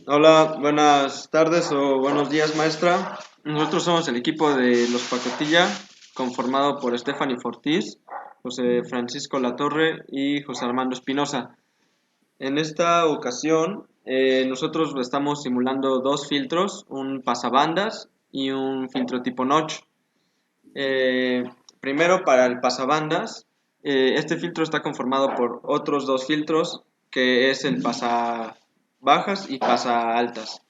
Hola, buenas tardes o buenos días, maestra. Nosotros somos el equipo de los Pacotilla, conformado por Stephanie Fortis, José Francisco Latorre y José Armando Espinosa. En esta ocasión, nosotros estamos simulando dos filtros, un pasabandas y un filtro tipo notch. Eh, Primero, para el pasabandas, este filtro está conformado por otros dos filtros, que es el pasabajas y pasaltas.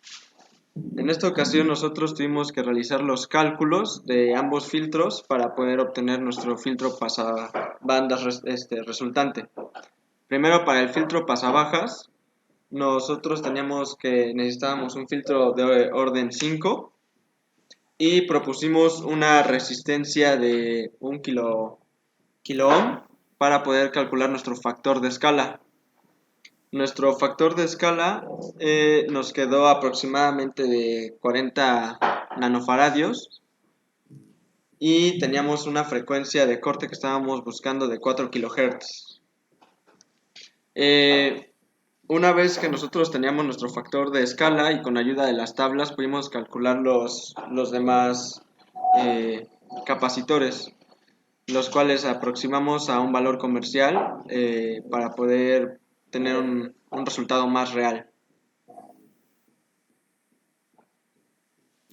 En esta ocasión nosotros tuvimos que realizar los cálculos de ambos filtros para poder obtener nuestro filtro pasabandas resultante. Primero, para el filtro pasabajas, nosotros necesitábamos un filtro de orden 5 y propusimos una resistencia de 1 kilo ohm para poder calcular nuestro factor de escala. Nuestro factor de escala nos quedó aproximadamente de 40 nanofaradios y teníamos una frecuencia de corte que estábamos buscando de 4 kilohertz. Eh, una vez que nosotros teníamos nuestro factor de escala y con ayuda de las tablas pudimos calcular los demás eh, capacitores, los cuales aproximamos a un valor comercial para poder tener un resultado más real.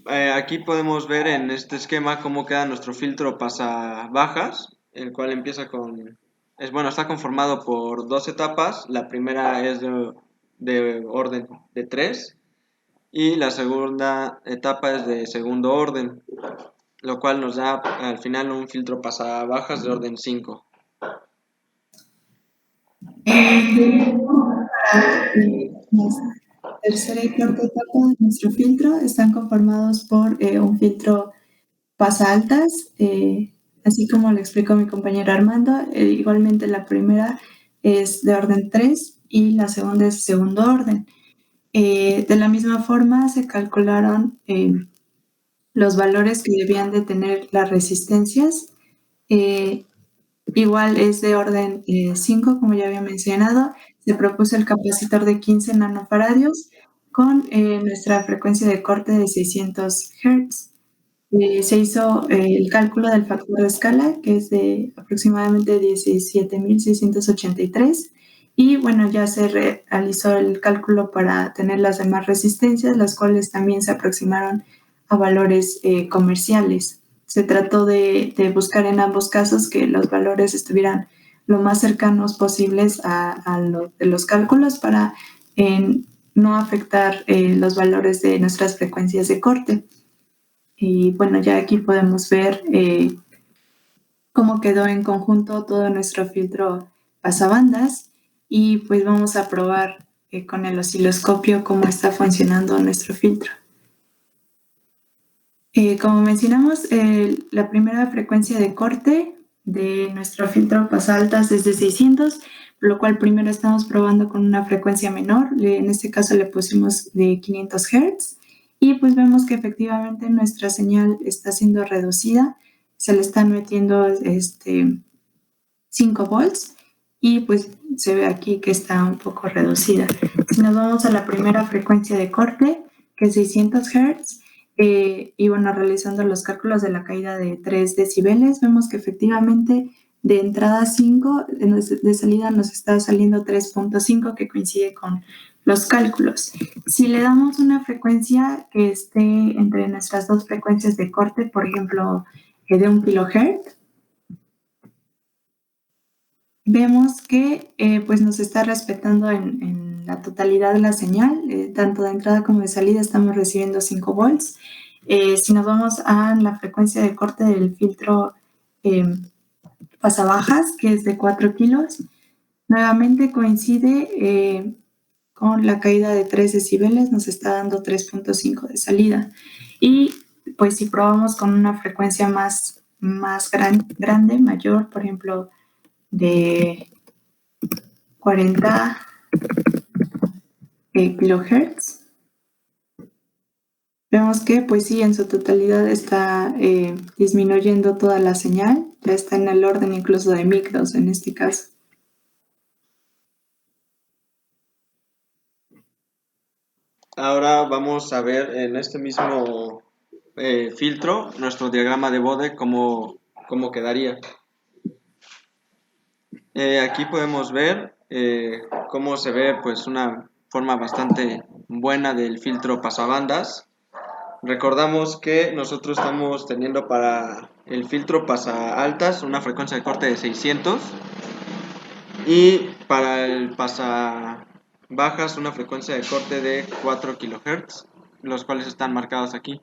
Aquí podemos ver en este esquema cómo queda nuestro filtro pasabajas, el cual está conformado por dos etapas. La primera es de orden de 3 y la segunda etapa es de segundo orden, lo cual nos da al final un filtro pasabajas de orden 5. La tercera y cuarta etapa de nuestro filtro están conformados por un filtro pasa altas, así como le explicó mi compañero Armando. Igualmente la primera es de orden 3 y la segunda es segundo orden. De la misma forma se calcularon los valores que debían de tener las resistencias. Eh, Igual es de orden 5, como ya había mencionado. Se propuso el capacitor de 15 nanofaradios con nuestra frecuencia de corte de 600 Hz. Se hizo el cálculo del factor de escala, que es de aproximadamente 17.683. Y bueno, ya se realizó el cálculo para tener las demás resistencias, las cuales también se aproximaron a valores comerciales. Se trató de buscar en ambos casos que los valores estuvieran lo más cercanos posibles de los cálculos para no afectar los valores de nuestras frecuencias de corte. Y bueno, ya aquí podemos ver cómo quedó en conjunto todo nuestro filtro pasabandas y pues vamos a probar con el osciloscopio cómo está funcionando nuestro filtro. Como mencionamos, la primera frecuencia de corte de nuestro filtro pasaltas es de 600, por lo cual primero estamos probando con una frecuencia menor. En este caso le pusimos de 500 Hz y pues vemos que efectivamente nuestra señal está siendo reducida. Se le están metiendo 5 volts y pues se ve aquí que está un poco reducida. Si nos vamos a la primera frecuencia de corte, que es 600 Hz, y bueno, realizando los cálculos de la caída de 3 decibeles, vemos que efectivamente de entrada 5, de salida nos está saliendo 3.5, que coincide con los cálculos. Si le damos una frecuencia que esté entre nuestras dos frecuencias de corte, por ejemplo, de 1 kHz, vemos que pues nos está respetando en la totalidad de la señal, tanto de entrada como de salida estamos recibiendo 5 volts. Si nos vamos a la frecuencia de corte del filtro pasabajas, que es de 4 kilos, nuevamente coincide con la caída de 3 decibeles, nos está dando 3.5 de salida. Y pues si probamos con una frecuencia más grande, mayor, por ejemplo, de 40 kilohertz, vemos que pues sí, en su totalidad está disminuyendo toda la señal, ya está en el orden incluso de micros en este caso. Ahora vamos a ver en este mismo filtro nuestro diagrama de Bode cómo quedaría. Aquí podemos ver cómo se ve pues una forma bastante buena del filtro pasabandas. Recordamos que nosotros estamos teniendo para el filtro pasa altas una frecuencia de corte de 600 y para el pasa bajas una frecuencia de corte de 4 kHz, los cuales están marcados aquí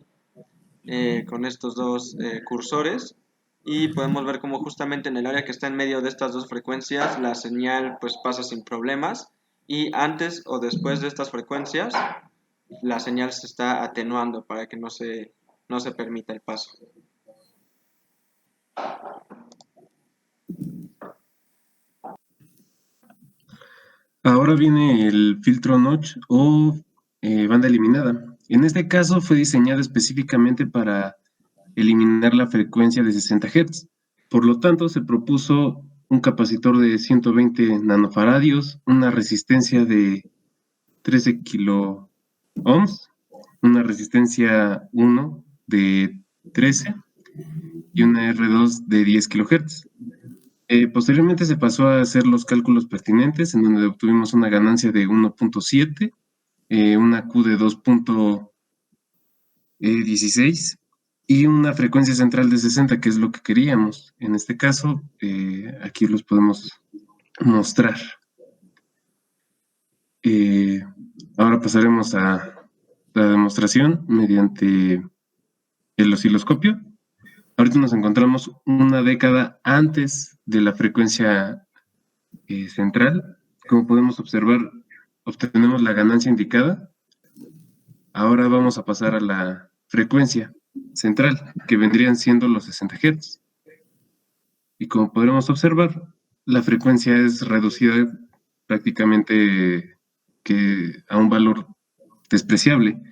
con estos dos cursores, y podemos ver como justamente en el área que está en medio de estas dos frecuencias la señal pues pasa sin problemas, y antes o después de estas frecuencias la señal se está atenuando para que no se permita el paso. Ahora viene el filtro notch o banda eliminada. En este caso fue diseñado específicamente para eliminar la frecuencia de 60 Hz. Por lo tanto, se propuso un capacitor de 120 nanofaradios, una resistencia de 13 kilo ohms, una resistencia 1 de 13 y una R2 de 10 kHz. Posteriormente se pasó a hacer los cálculos pertinentes, en donde obtuvimos una ganancia de 1.7, una Q de 2.16 y una frecuencia central de 60, que es lo que queríamos. En este caso, aquí los podemos mostrar. Ahora pasaremos a la demostración mediante el osciloscopio. Ahorita nos encontramos una década antes de la frecuencia central. Como podemos observar, obtenemos la ganancia indicada. Ahora vamos a pasar a la frecuencia central, que vendrían siendo los 60 Hz. Y como podremos observar, la frecuencia es reducida prácticamente a un valor despreciable.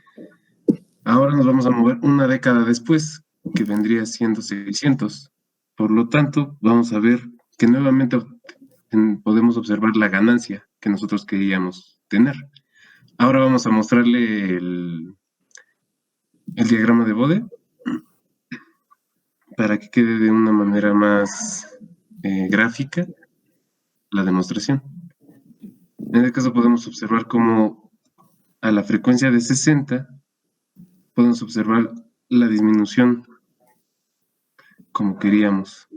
Ahora nos vamos a mover una década después, que vendría siendo 600. Por lo tanto, vamos a ver que nuevamente podemos observar la ganancia que nosotros queríamos tener. Ahora vamos a mostrarle el diagrama de Bode para que quede de una manera más gráfica la demostración. En este caso podemos observar cómo a la frecuencia de 60 podemos observar la disminución como queríamos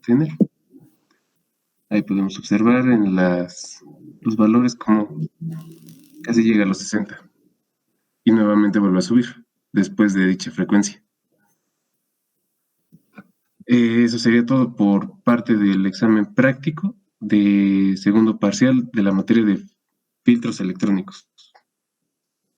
tener. Ahí podemos observar en los valores como casi llega a los 60 y nuevamente vuelve a subir después de dicha frecuencia. Eso sería todo por parte del examen práctico de segundo parcial de la materia de filtros electrónicos.